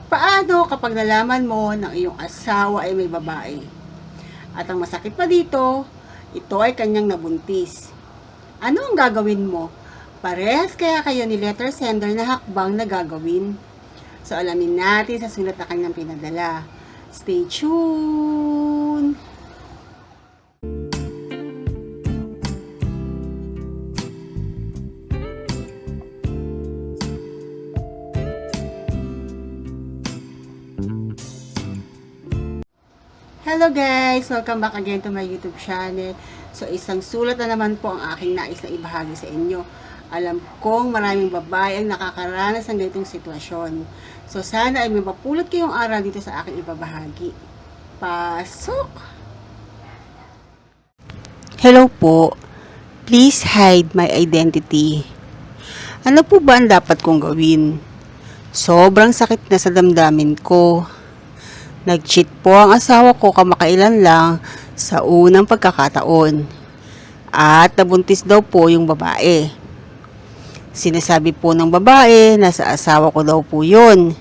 Paano kapag nalaman mo ng iyong asawa ay may babae? At ang masakit pa dito, ito ay kanyang nabuntis. Ano ang gagawin mo? Parehas kaya kayo ni letter sender na hakbang na gagawin? So alamin natin sa sulat na kanyang pinadala. Stay tuned! Hello guys! Welcome back again to my YouTube channel. So isang sulat na naman po ang aking nais na ibahagi sa inyo. Alam kong maraming babae ang nakakaranas ng ganitong sitwasyon. So sana ay may mapulot kayong aral dito sa aking ibabahagi. Pasok! Hello po. Please hide my identity. Ano po ba ang dapat kong gawin? Sobrang sakit na sa damdamin ko. Nag-cheat po ang asawa ko kamakailan lang sa unang pagkakataon. At nabuntis daw po yung babae. Sinasabi po ng babae na sa asawa ko daw po yun.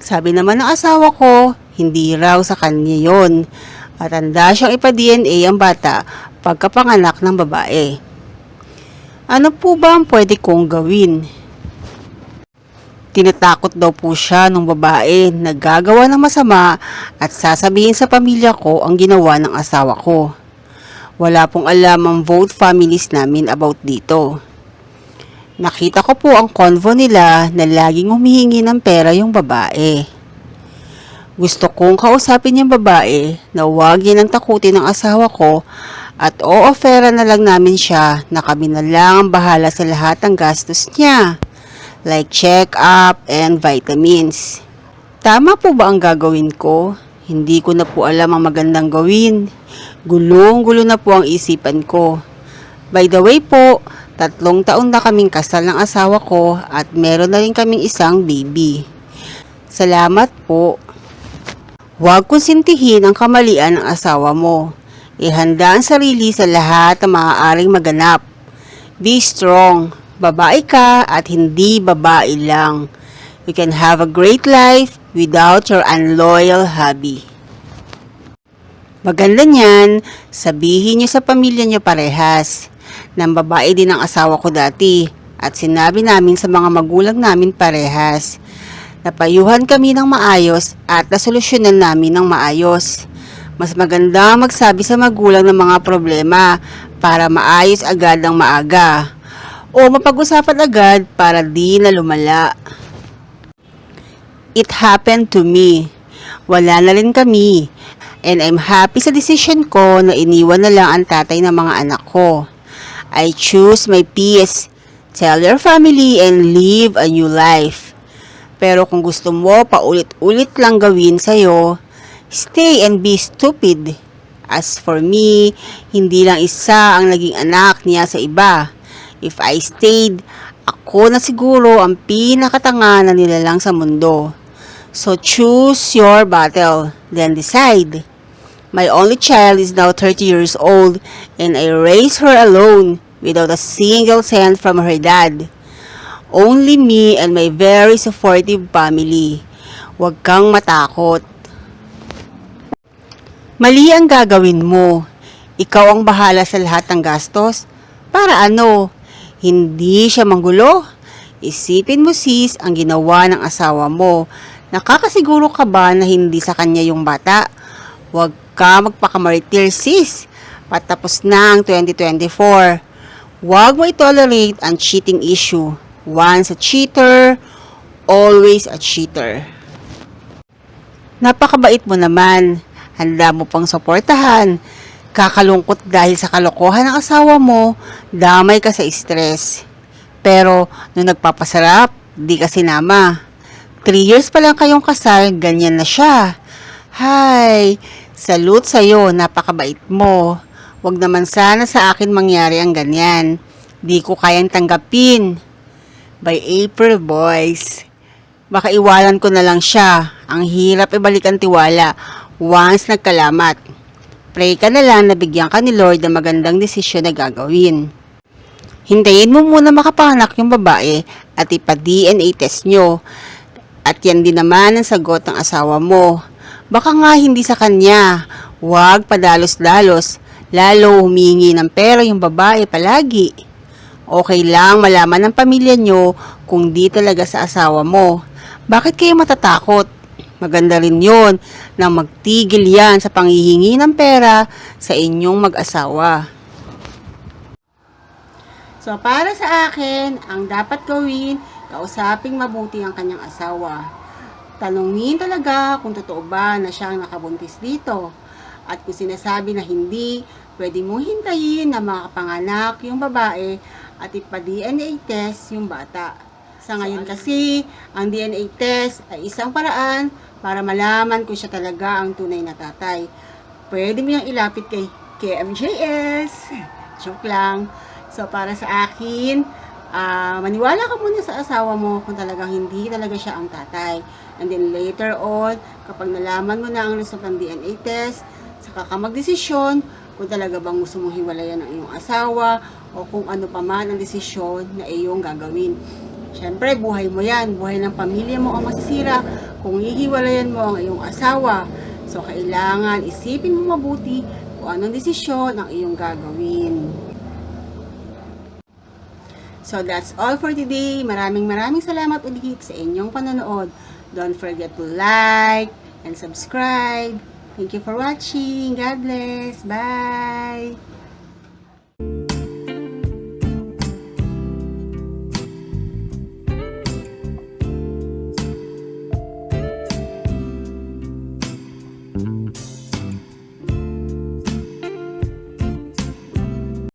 Sabi naman ng asawa ko, hindi raw sa kanya yun. At handa siyang ipa-DNA ang bata pagkapanganak ng babae. Ano po ba ang pwede kong gawin? Tinatakot daw po siya ng babae na gagawa ng masama at sasabihin sa pamilya ko ang ginawa ng asawa ko. Wala pong alam ang both families namin about dito. Nakita ko po ang convo nila na laging humihingi ng pera yung babae. Gusto kong kausapin yung babae na huwag yan ang takutin ng asawa ko at o-offera na lang namin siya na kami na lang ang bahala sa lahat ng gastos niya. Like check-up and vitamins. Tama po ba ang gagawin ko? Hindi ko na po alam ang magandang gawin. Gulong-gulo na po ang isipan ko. By the way po, 3 taon na kaming kasal ng asawa ko at meron na rin kaming isang baby. Salamat po. Huwag konsintihin ang kamalian ng asawa mo. Ihanda ang sarili sa lahat ng maaaring maganap. Be strong. Babae ka at hindi babae lang. You can have a great life without your unloyal hubby. Maganda niyan, sabihin niyo sa pamilya niyo parehas. Nang babae din ang asawa ko dati at sinabi namin sa mga magulang namin parehas. Napayuhan kami ng maayos at nasolusyonan namin ng maayos. Mas maganda magsabi sa magulang ng mga problema para maayos agad ng maaga. O mapag-usapan agad para di na lumala. It happened to me. Wala na rin kami. And I'm happy sa decision ko na iniwan na lang ang tatay ng mga anak ko. I choose my peace. Tell your family and live a new life. Pero kung gusto mo paulit-ulit lang gawin sa'yo, stay and be stupid. As for me, hindi lang isa ang naging anak niya sa iba. If I stayed, ako na siguro ang pinakatanga na nilalang sa mundo. So choose your battle, then decide. My only child is now 30 years old and I raised her alone without a single cent from her dad. Only me and my very supportive family. Huwag kang matakot. Mali ang gagawin mo. Ikaw ang bahala sa lahat ng gastos. Para ano? Hindi siya manggulo. Isipin mo sis ang ginawa ng asawa mo. Nakakasiguro ka ba na hindi sa kanya yung bata? Huwag ka magpakamartir sis. Patapos na ang 2024. Huwag mo itolerate ang cheating issue. Once a cheater, always a cheater. Napakabait mo naman. Handa mo pang suportahan. Kakalungkot dahil sa kalokohan ng asawa mo, damay ka sa stress. Pero, nung nagpapasarap, di ka sinama. 3 years pa lang kayong kasal, ganyan na siya. Hay, salute sa'yo, napakabait mo. Wag naman sana sa akin mangyari ang ganyan. Di ko kayang tanggapin. By April, boys. Baka iwanan ko na lang siya. Ang hirap ibalik ang tiwala once nagkalamat. Pray ka na lang na bigyan ka ni Lord ng magandang desisyon na gagawin. Hintayin mo muna makapanganak yung babae at ipa-DNA test nyo. At yan din naman ang sagot ng asawa mo. Baka nga hindi sa kanya. Huwag padalos-dalos. Lalo humingi ng pera yung babae palagi. Okay lang malaman ng pamilya nyo kung di talaga sa asawa mo. Bakit kayo matatakot? Maganda rin yun na magtigil yan sa panghihingi ng pera sa inyong mag-asawa. So para sa akin, ang dapat gawin, kausaping mabuti ang kanyang asawa. Tanungin talaga kung totoo ba na siya ang nakabuntis dito. At kung sinasabi na hindi, pwede mo hintayin na makapanganak yung babae at ipa-DNA test yung bata. Sa ngayon kasi, ang DNA test ay isang paraan para malaman kung siya talaga ang tunay na tatay. Pwede mo yung ilapit kay KMJS. Joke lang. So, para sa akin, maniwala ka muna sa asawa mo kung talagang hindi talaga siya ang tatay. And then later on, kapag nalaman mo na ang result ng DNA test, saka ka magdesisyon kung talaga bang gusto mong hiwalayan ang iyong asawa o kung ano pa man ang desisyon na iyong gagawin. Siyempre, buhay mo yan. Buhay ng pamilya mo ang masisira kung hihiwalayan mo ang iyong asawa. So, kailangan isipin mo mabuti kung anong desisyon ang iyong gagawin. So, that's all for today. Maraming salamat ulit sa inyong panonood. Don't forget to like and subscribe. Thank you for watching. God bless. Bye!